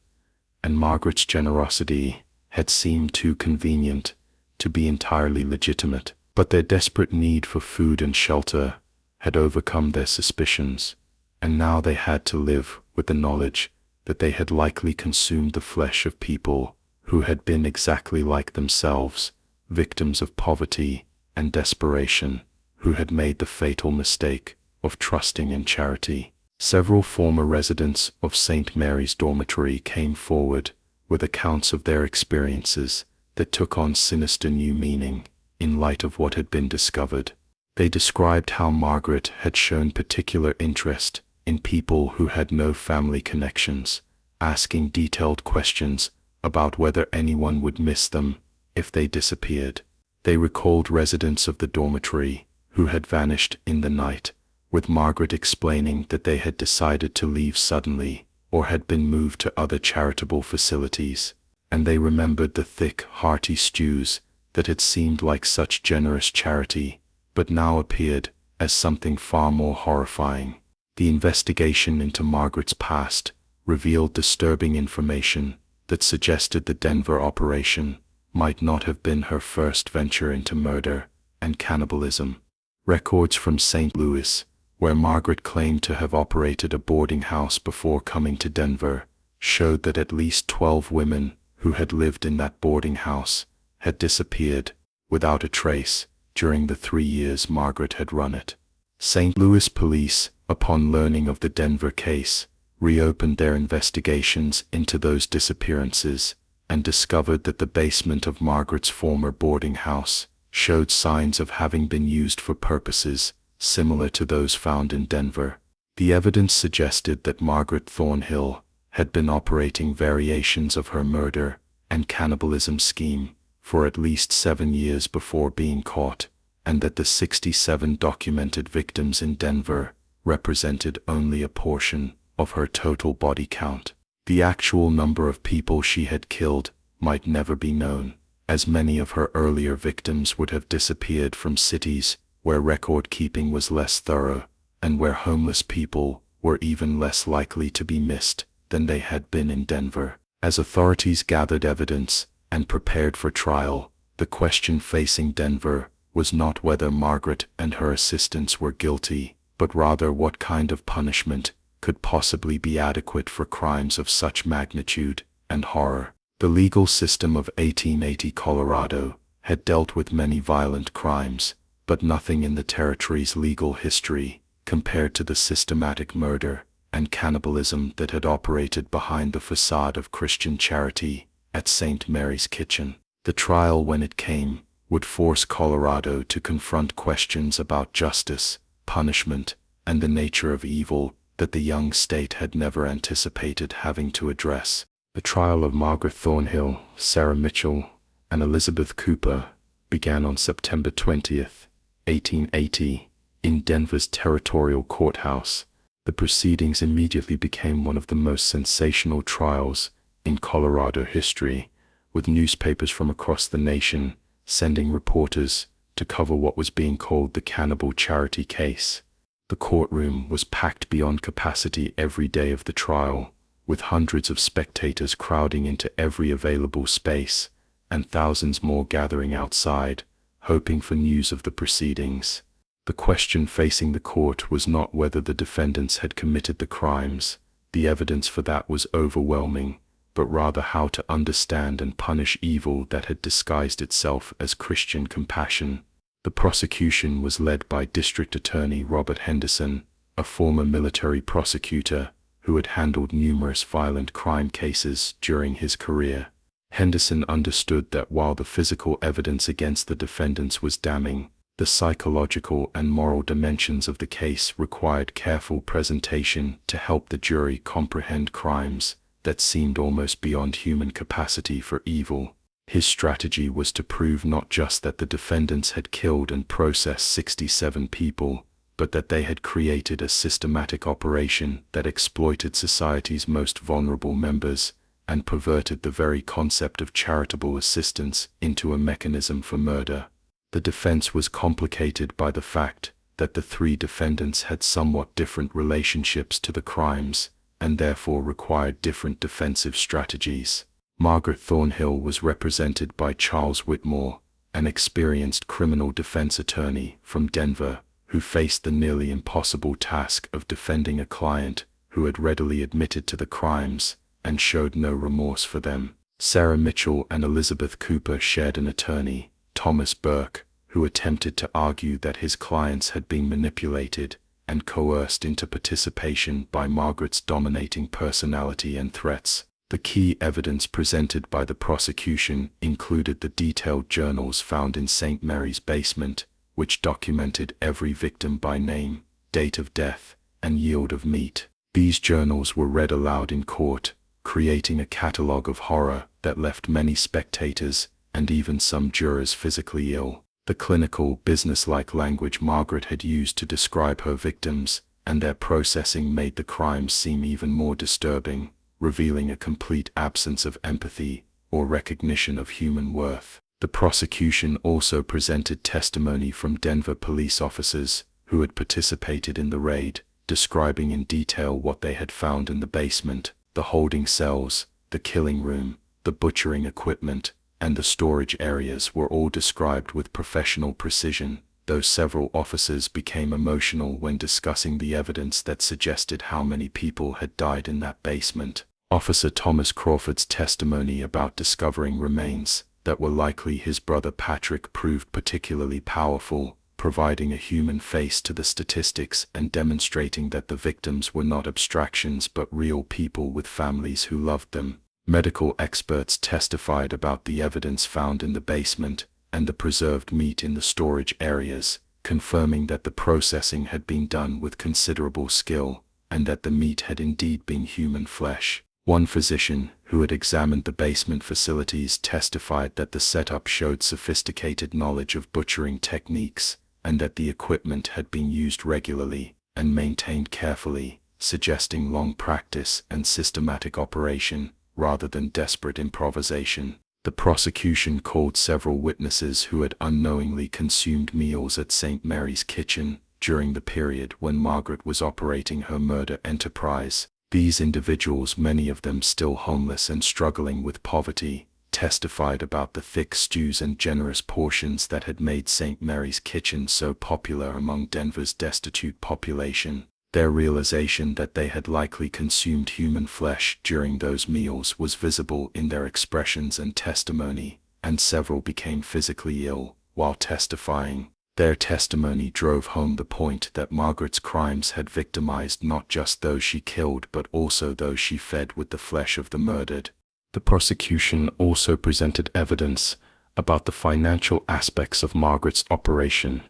and Margaret's generosity had seemed too convenient to be entirely legitimate. But their desperate need for food and shelter had overcome their suspicions, and now they had to live with the knowledge that they had likely consumed the flesh of people who had been exactly like themselves, victims of poverty and desperation, who had made the fatal mistake of trusting in charity. Several former residents of St. Mary's dormitory came forward with accounts of their experiences that took on sinister new meaning in light of what had been discovered. They described how Margaret had shown particular interest in people who had no family connections, asking detailed questions about whether anyone would miss them if they disappeared. They recalled residents of the dormitory who had vanished in the night, with Margaret explaining that they had decided to leave suddenly or had been moved to other charitable facilities, and they remembered the thick, hearty stews that had seemed like such generous charity, but now appeared as something far more horrifying. The investigation into Margaret's past revealed disturbing information that suggested the Denver operation might not have been her first venture into murder and cannibalism. Records from St. Louis, where Margaret claimed to have operated a boarding house before coming to Denver, showed that at least 12 women who had lived in that boarding house had disappeared without a trace during the 3 years Margaret had run it. St. Louis police, upon learning of the Denver case, reopened their investigations into those disappearances and discovered that the basement of Margaret's former boarding house showed signs of having been used for purposes similar to those found in Denver. The evidence suggested that Margaret Thornhill had been operating variations of her murder and cannibalism scheme for at least 7 years before being caught, and that the 67 documented victims in Denver represented only a portion of her total body count. The actual number of people she had killed might never be known, as many of her earlier victims would have disappeared from cities where record-keeping was less thorough, and where homeless people were even less likely to be missed than they had been in Denver. As authorities gathered evidence and prepared for trial, the question facing Denver was not whether Margaret and her assistants were guilty, but rather what kind of punishment could possibly be adequate for crimes of such magnitude and horror. The legal system of 1880 Colorado had dealt with many violent crimes, but nothing in the territory's legal history compared to the systematic murder and cannibalism that had operated behind the facade of Christian charity at St. Mary's Kitchen. The trial, when it came, would force Colorado to confront questions about justice, punishment, and the nature of evil that the young state had never anticipated having to address. The trial of Margaret Thornhill, Sarah Mitchell, and Elizabeth Cooper began on September 20th, 1880, in Denver's territorial courthouse. The proceedings immediately became one of the most sensational trials in Colorado history, with newspapers from across the nation sending reporters to cover what was being called the cannibal charity case. The courtroom was packed beyond capacity every day of the trial, with hundreds of spectators crowding into every available space, and thousands more gathering outside, hoping for news of the proceedings. The question facing the court was not whether the defendants had committed the crimes, the evidence for that was overwhelming, but rather how to understand and punish evil that had disguised itself as Christian compassion. The prosecution was led by District Attorney Robert Henderson, a former military prosecutor who had handled numerous violent crime cases during his career. Henderson understood that while the physical evidence against the defendants was damning, the psychological and moral dimensions of the case required careful presentation to help the jury comprehend crimes that seemed almost beyond human capacity for evil. His strategy was to prove not just that the defendants had killed and processed 67 people, but that they had created a systematic operation that exploited society's most vulnerable members and perverted the very concept of charitable assistance into a mechanism for murder. The defense was complicated by the fact that the three defendants had somewhat different relationships to the crimes and therefore required different defensive strategies. Margaret Thornhill was represented by Charles Whitmore, an experienced criminal defense attorney from Denver, who faced the nearly impossible task of defending a client who had readily admitted to the crimes and showed no remorse for them. Sarah Mitchell and Elizabeth Cooper shared an attorney, Thomas Burke, who attempted to argue that his clients had been manipulated and coerced into participation by Margaret's dominating personality and threats. The key evidence presented by the prosecution included the detailed journals found in St. Mary's basement, which documented every victim by name, date of death, and yield of meat. These journals were read aloud in court, creating a catalogue of horror that left many spectators and even some jurors physically ill. The clinical, business-like language Margaret had used to describe her victims and their processing made the crimes seem even more disturbing, revealing a complete absence of empathy or recognition of human worth. The prosecution also presented testimony from Denver police officers who had participated in the raid, describing in detail what they had found in the basement. The holding cells, the killing room, the butchering equipment, and the storage areas were all described with professional precision, though several officers became emotional when discussing the evidence that suggested how many people had died in that basement. Officer Thomas Crawford's testimony about discovering remains that were likely his brother Patrick proved particularly powerful, providing a human face to the statistics and demonstrating that the victims were not abstractions but real people with families who loved them. Medical experts testified about the evidence found in the basement and the preserved meat in the storage areas, confirming that the processing had been done with considerable skill and that the meat had indeed been human flesh. One physician who had examined the basement facilities testified that the setup showed sophisticated knowledge of butchering techniques and that the equipment had been used regularly and maintained carefully, suggesting long practice and systematic operation rather than desperate improvisation. The prosecution called several witnesses who had unknowingly consumed meals at St. Mary's Kitchen during the period when Margaret was operating her murder enterprise. These individuals, many of them still homeless and struggling with poverty, testified about the thick stews and generous portions that had made St. Mary's Kitchen so popular among Denver's destitute population. Their realization that they had likely consumed human flesh during those meals was visible in their expressions and testimony, and several became physically ill while testifying. Their testimony drove home the point that Margaret's crimes had victimized not just those she killed but also those she fed with the flesh of the murdered. The prosecution also presented evidence about the financial aspects of Margaret's operation,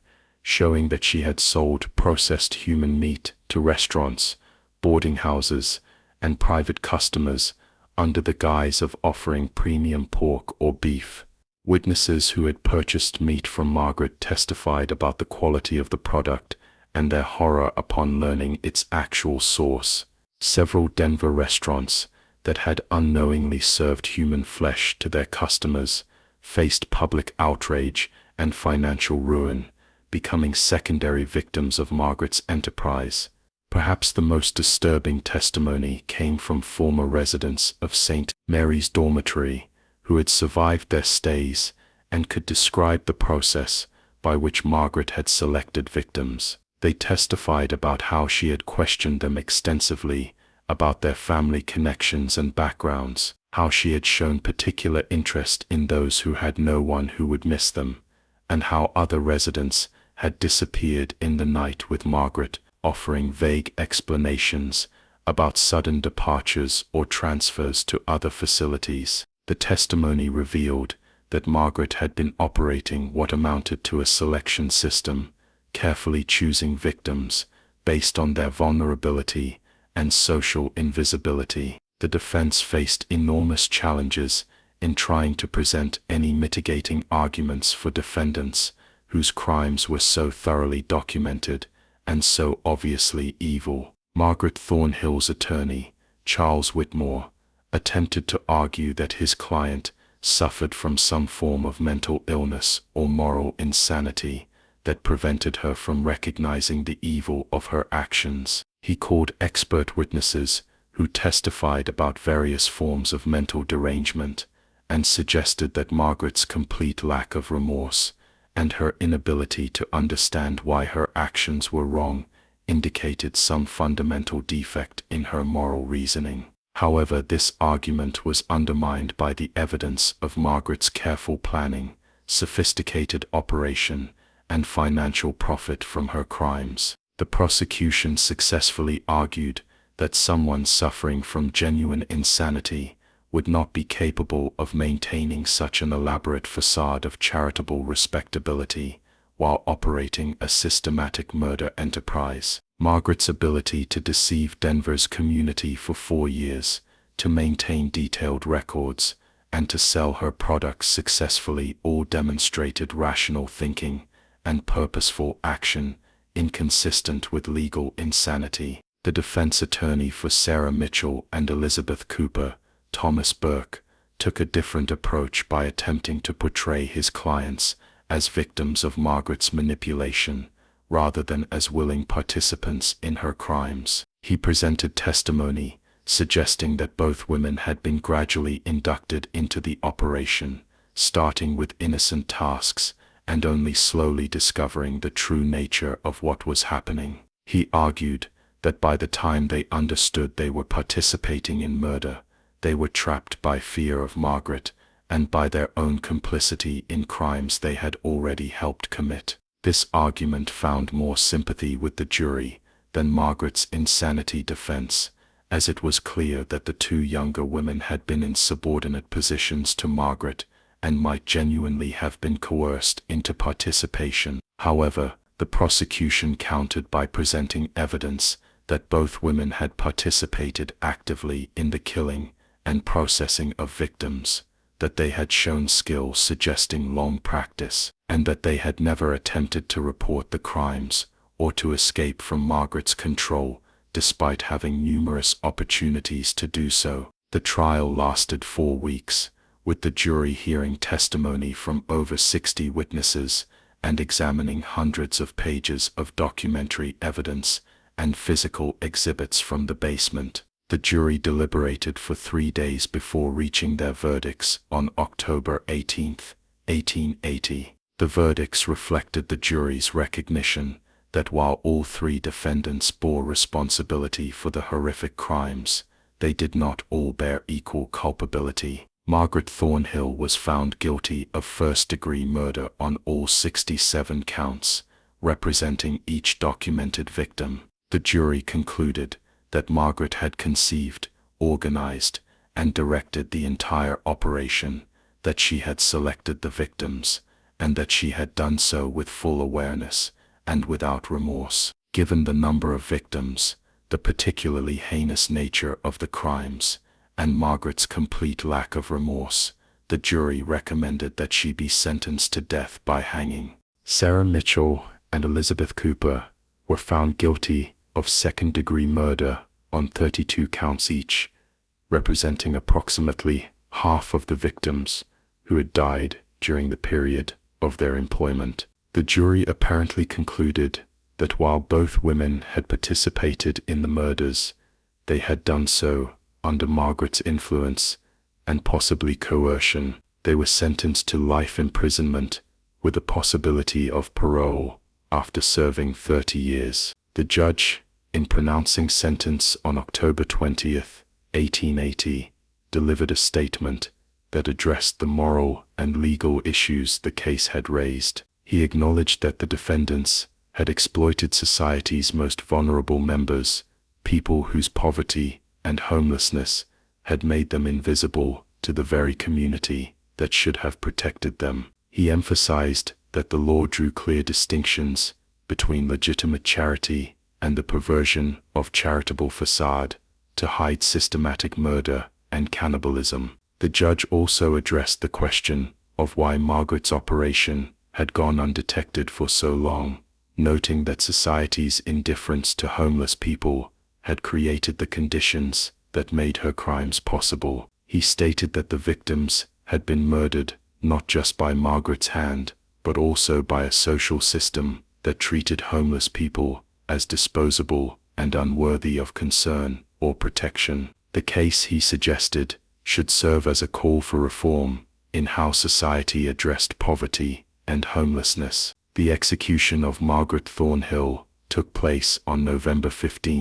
showing that she had sold processed human meat to restaurants, boarding houses, and private customers under the guise of offering premium pork or beef. Witnesses who had purchased meat from Margaret testified about the quality of the product and their horror upon learning its actual source. Several Denver restaurants that had unknowingly served human flesh to their customers faced public outrage and financial ruin, becoming secondary victims of Margaret's enterprise. Perhaps the most disturbing testimony came from former residents of St. Mary's Dormitory, who had survived their stays and could describe the process by which Margaret had selected victims. They testified about how she had questioned them extensively, about their family connections and backgrounds, how she had shown particular interest in those who had no one who would miss them, and how other residents had disappeared in the night with Margaret, offering vague explanations about sudden departures or transfers to other facilities. The testimony revealed that Margaret had been operating what amounted to a selection system, carefully choosing victims based on their vulnerability and social invisibility. The defense faced enormous challenges in trying to present any mitigating arguments for defendants whose crimes were so thoroughly documented and so obviously evil. Margaret Thornhill's attorney, Charles Whitmore, attempted to argue that his client suffered from some form of mental illness or moral insanity that prevented her from recognizing the evil of her actions. He called expert witnesses who testified about various forms of mental derangement and suggested that Margaret's complete lack of remorse and her inability to understand why her actions were wrong indicated some fundamental defect in her moral reasoning. However, this argument was undermined by the evidence of Margaret's careful planning, sophisticated operation, and financial profit from her crimes. The prosecution successfully argued that someone suffering from genuine insanity would not be capable of maintaining such an elaborate facade of charitable respectability while operating a systematic murder enterprise. Margaret's ability to deceive Denver's community for 4 years, to maintain detailed records, and to sell her products successfully all demonstrated rational thinking and purposeful action inconsistent with legal insanity. The defense attorney for Sarah Mitchell and Elizabeth Cooper, Thomas Burke, took a different approach by attempting to portray his clients as victims of Margaret's manipulation, rather than as willing participants in her crimes. He presented testimony suggesting that both women had been gradually inducted into the operation, starting with innocent tasks and only slowly discovering the true nature of what was happening. He argued that by the time they understood they were participating in murder, they were trapped by fear of Margaret and by their own complicity in crimes they had already helped commit. This argument found more sympathy with the jury than Margaret's insanity defense, as it was clear that the two younger women had been in subordinate positions to Margaret and might genuinely have been coerced into participation. However, the prosecution countered by presenting evidence that both women had participated actively in the killing and processing of victims, that they had shown skill suggesting long practice, and that they had never attempted to report the crimes or to escape from Margaret's control, despite having numerous opportunities to do so. The trial lasted 4 weeks, with the jury hearing testimony from over 60 witnesses and examining hundreds of pages of documentary evidence and physical exhibits from the basement. The jury deliberated for 3 days before reaching their verdicts on October 18, 1880. The verdicts reflected the jury's recognition that while all 3 defendants bore responsibility for the horrific crimes, they did not all bear equal culpability. Margaret Thornhill was found guilty of first-degree murder on all 67 counts, representing each documented victim. The jury concluded that Margaret had conceived, organized, and directed the entire operation, that she had selected the victims, and that she had done so with full awareness and without remorse. Given the number of victims, the particularly heinous nature of the crimes, and Margaret's complete lack of remorse, the jury recommended that she be sentenced to death by hanging. Sarah Mitchell and Elizabeth Cooper were found guilty of second-degree murder on 32 counts each, representing approximately half of the victims who had died during the period of their employment. The jury apparently concluded that while both women had participated in the murders, they had done so under Margaret's influence and possibly coercion. They were sentenced to life imprisonment with the possibility of parole after serving 30 years. The judge, in pronouncing sentence on October 20th, 1880, delivered a statement that addressed the moral and legal issues the case had raised. He acknowledged that the defendants had exploited society's most vulnerable members, people whose poverty and homelessness had made them invisible to the very community that should have protected them. He emphasized that the law drew clear distinctions between legitimate charity and the perversion of charitable facade to hide systematic murder and cannibalism. The judge also addressed the question of why Margaret's operation had gone undetected for so long, noting that society's indifference to homeless people had created the conditions that made her crimes possible. He stated that the victims had been murdered not just by Margaret's hand, but also by a social system that treated homeless people as disposable and unworthy of concern or protection. The case, he suggested, should serve as a call for reform in how society addressed poverty and homelessness. The execution of Margaret Thornhill took place on November 15,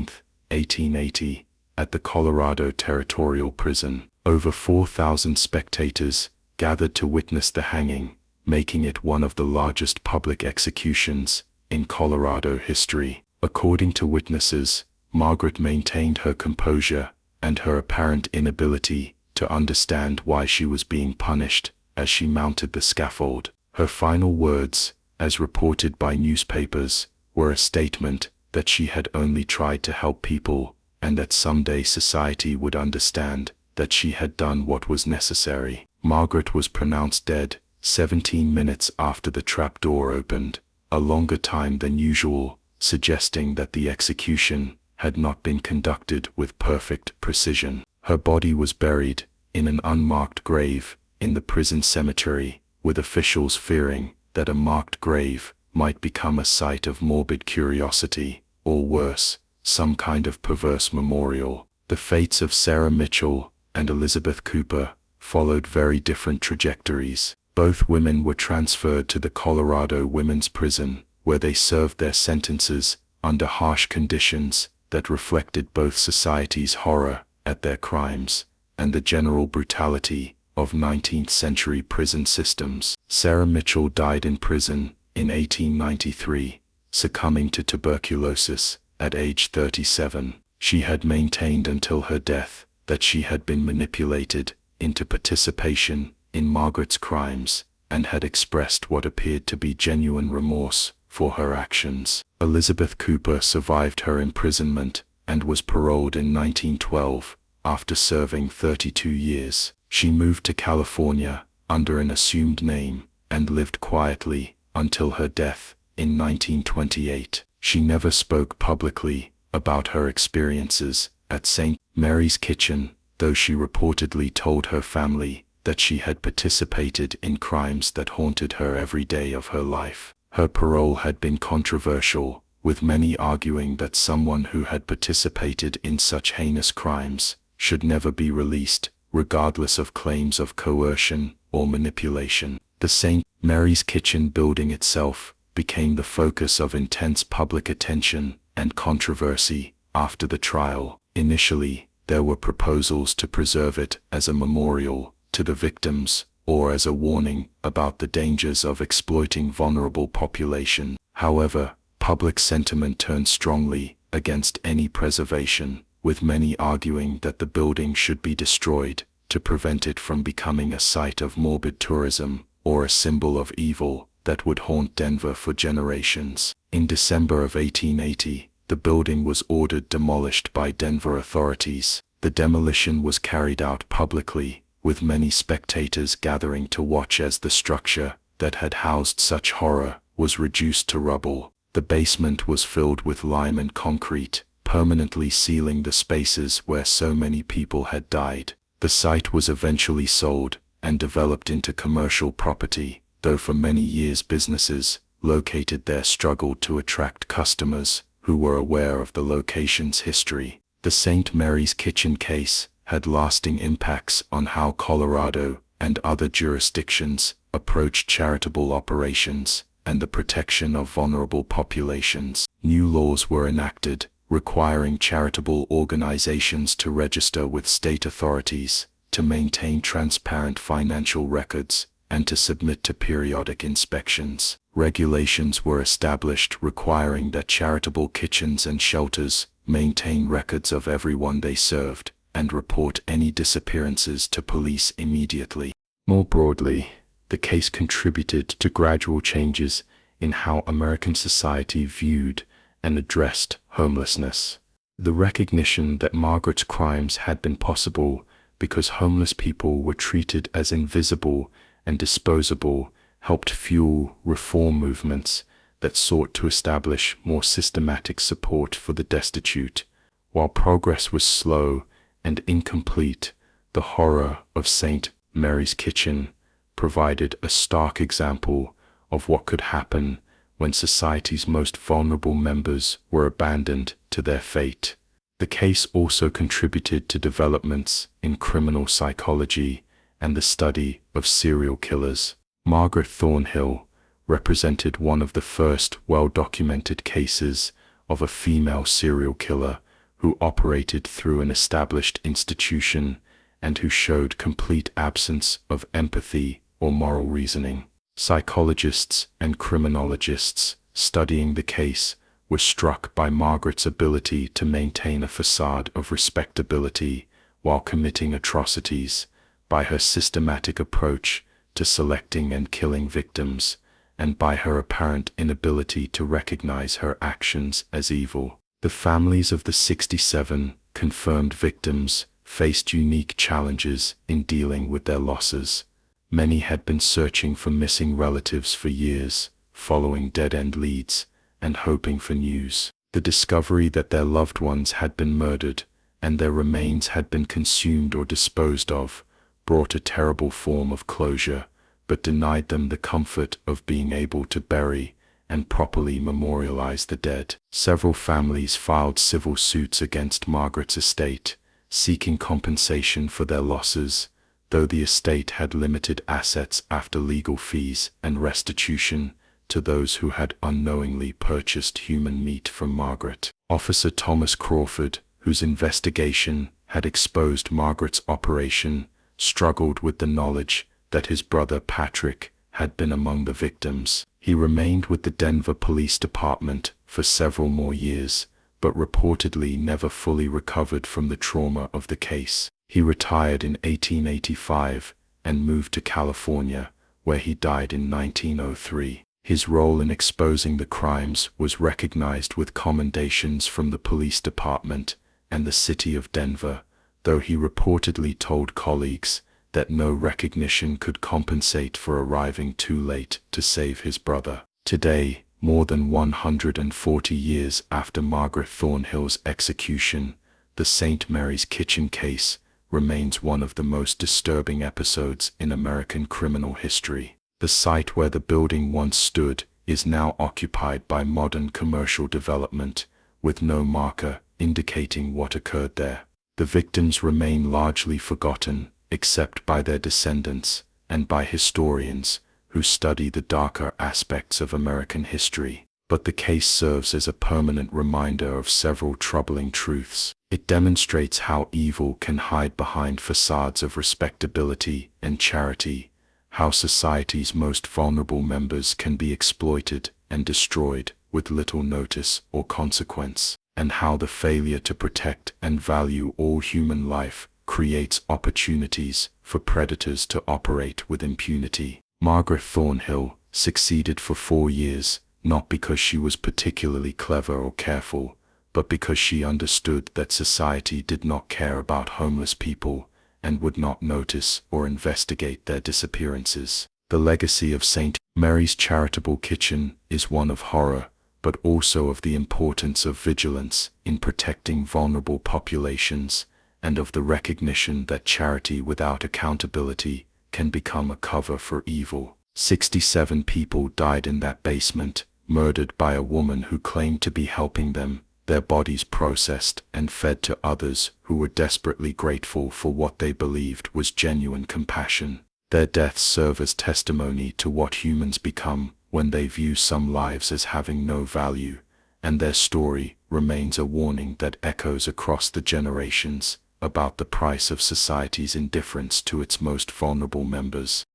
1880, at the Colorado Territorial Prison. Over 4,000 spectators gathered to witness the hanging, making it one of the largest public executions in Colorado history. According to witnesses, Margaret maintained her composure and her apparent inability to understand why she was being punished as she mounted the scaffold. Her final words, as reported by newspapers, were a statement that she had only tried to help people and that someday society would understand that she had done what was necessary. Margaret was pronounced dead 17 minutes after the trapdoor opened, a longer time than usual, suggesting that the execution had not been conducted with perfect precision. Her body was buried in an unmarked grave in the prison cemetery, with officials fearing that a marked grave might become a site of morbid curiosity, or worse, some kind of perverse memorial. The fates of Sarah Mitchell and Elizabeth Cooper followed very different trajectories. Both women were transferred to the Colorado Women's Prison, where they served their sentences under harsh conditions that reflected both society's horror at their crimes and the general brutality of 19th-century prison systems. Sarah Mitchell died in prison in 1893, succumbing to tuberculosis at age 37. She had maintained until her death that she had been manipulated into participation in Margaret's crimes and had expressed what appeared to be genuine remorse for her actions. Elizabeth Cooper survived her imprisonment and was paroled in 1912 after serving 32 years. She moved to California under an assumed name and lived quietly until her death in 1928. She never spoke publicly about her experiences at St. Mary's Kitchen, though she reportedly told her family that she had participated in crimes that haunted her every day of her life. Her parole had been controversial, with many arguing that someone who had participated in such heinous crimes should never be released, regardless of claims of coercion or manipulation. The St. Mary's Kitchen building itself became the focus of intense public attention and controversy after the trial. Initially, there were proposals to preserve it as a memorial to the victims or as a warning about the dangers of exploiting vulnerable population. However, public sentiment turned strongly against any preservation, with many arguing that the building should be destroyed to prevent it from becoming a site of morbid tourism or a symbol of evil that would haunt Denver for generations. In December of 1880, the building was ordered demolished by Denver authorities. The demolition was carried out publicly, with many spectators gathering to watch as the structure that had housed such horror was reduced to rubble. The basement was filled with lime and concrete, permanently sealing the spaces where so many people had died. The site was eventually sold and developed into commercial property, though for many years businesses located there struggled to attract customers who were aware of the location's history. The St. Mary's Kitchen case had lasting impacts on how Colorado and other jurisdictions approached charitable operations and the protection of vulnerable populations. New laws were enacted requiring charitable organizations to register with state authorities, to maintain transparent financial records, and to submit to periodic inspections. Regulations were established requiring that charitable kitchens and shelters maintain records of everyone they served and report any disappearances to police immediately. More broadly, the case contributed to gradual changes in how American society viewed and addressed homelessness. The recognition that Margaret's crimes had been possible because homeless people were treated as invisible and disposable helped fuel reform movements that sought to establish more systematic support for the destitute. While progress was slow and incomplete, the horror of St. Mary's Kitchen provided a stark example of what could happen when society's most vulnerable members were abandoned to their fate. The case also contributed to developments in criminal psychology and the study of serial killers. Margaret Thornhill represented one of the first well-documented cases of a female serial killer who operated through an established institution and who showed complete absence of empathy or moral reasoning. Psychologists and criminologists studying the case were struck by Margaret's ability to maintain a facade of respectability while committing atrocities, by her systematic approach to selecting and killing victims, and by her apparent inability to recognize her actions as evil. The families of the 67 confirmed victims faced unique challenges in dealing with their losses. Many had been searching for missing relatives for years, following dead-end leads, and hoping for news. The discovery that their loved ones had been murdered, and their remains had been consumed or disposed of, brought a terrible form of closure, but denied them the comfort of being able to bury and properly memorialize the dead. Several families filed civil suits against Margaret's estate, seeking compensation for their losses, though the estate had limited assets after legal fees and restitution to those who had unknowingly purchased human meat from Margaret. Officer Thomas Crawford, whose investigation had exposed Margaret's operation, struggled with the knowledge that his brother Patrick had been among the victims. He remained with the Denver Police Department for several more years, but reportedly never fully recovered from the trauma of the case. He retired in 1885 and moved to California, where he died in 1903. His role in exposing the crimes was recognized with commendations from the police department and the city of Denver, though he reportedly told colleagues that no recognition could compensate for arriving too late to save his brother. Today, more than 140 years after Margaret Thornhill's execution, the St. Mary's Kitchen case remains one of the most disturbing episodes in American criminal history. The site where the building once stood is now occupied by modern commercial development, with no marker indicating what occurred there. The victims remain largely forgotten, except by their descendants and by historians who study the darker aspects of American history. But the case serves as a permanent reminder of several troubling truths. It demonstrates how evil can hide behind facades of respectability and charity, how society's most vulnerable members can be exploited and destroyed with little notice or consequence, and how the failure to protect and value all human life creates opportunities for predators to operate with impunity. Margaret Thornhill succeeded for 4 years, not because she was particularly clever or careful, but because she understood that society did not care about homeless people and would not notice or investigate their disappearances. The legacy of St. Mary's Charitable Kitchen is one of horror, but also of the importance of vigilance in protecting vulnerable populations, and of the recognition that charity without accountability can become a cover for evil. 67 people died in that basement, murdered by a woman who claimed to be helping them, their bodies processed and fed to others who were desperately grateful for what they believed was genuine compassion. Their deaths serve as testimony to what humans become when they view some lives as having no value, and their story remains a warning that echoes across the generations about the price of society's indifference to its most vulnerable members.